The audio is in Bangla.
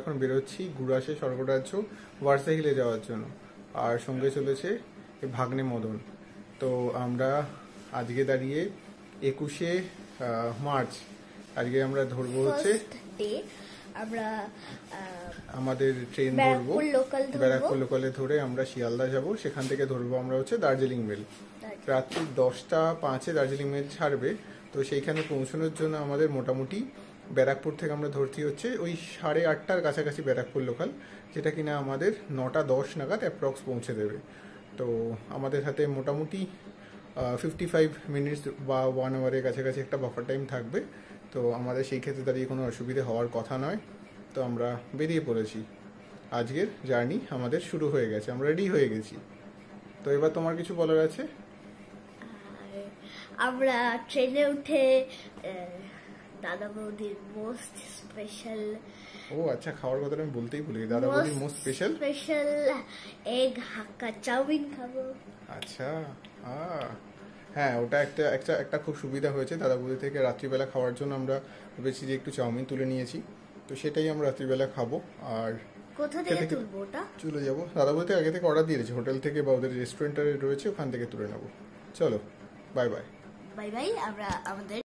এখন বেরোচ্ছি গুড়াসে স্বর্গরাজ্য ওয়ারসা হিলে যাওয়ার জন্য। আর সঙ্গে চলেছে ভাগ্নে মদন। তো আমরা আজকে দাঁড়িয়ে 21শে মার্চ আজকে আমরা ধরবো হচ্ছে আমরা আমাদের ট্রেন ধরবো ব্যারাকপুর লোকালে ধরে আমরা শিয়ালদা যাব। সেখান থেকে ধরবো আমরা হচ্ছে দার্জিলিং মেল। রাত্রি 10টা 5-এ দার্জিলিং মেল ছাড়বে। তো সেইখানে পৌঁছানোর জন্য আমাদের মোটামুটি ব্যারাকপুর থেকে আমরা ধরতে হচ্ছে ওই 8:30টার কাছাকাছি ব্যারাকপুর লোকাল, যেটা কিনা আমাদের 9টা 10 নাগাদ অ্যাপ্রক্স পৌঁছে দেবে। তো আমাদের হাতে মোটামুটি 55 মিনিটস বা 1 আওয়ারের কাছাকাছি একটা বাফার টাইম থাকবে। তো আমাদের সেই ক্ষেত্রে দাঁড়িয়ে কোনো অসুবিধে হওয়ার কথা নয়। তো আমরা বেরিয়ে পড়েছি, আজকের জার্নি আমাদের শুরু হয়ে গেছে, আমরা রেডি হয়ে গেছি। তো এবার তোমার কিছু বলার আছে? আমরা ট্রেনে উঠে দাদা বৌদির মোস্ট স্পেশাল, ও আচ্ছা, খাওয়ার কথাটা আমি বলতেই ভুলে গেছি, দাদা বৌদির মোস্ট স্পেশাল এগ হাক্কা চাউমিন খাবো। আচ্ছা, হ্যাঁ, ওটা একটা খুব সুবিধা হয়েছে। দাদা বৌদি থেকে রাত্রিবেলা খাওয়ার জন্য আমরা ভেবেছি যে একটু চাউমিন তুলে নিয়েছি। তো সেটাই আমরা রাত্রিবেলা খাবো। আর কোথা থেকে তুলবো ওটা? চলে যাবো দাদা বৌদি আগে থেকে অর্ডার দিয়েছে, হোটেল থেকে বা ওদের রেস্টুরেন্টে রয়েছে, ওখান থেকে তুলে নেবো। চলো, বাই বাই। Bye bye. আমরা আমাদের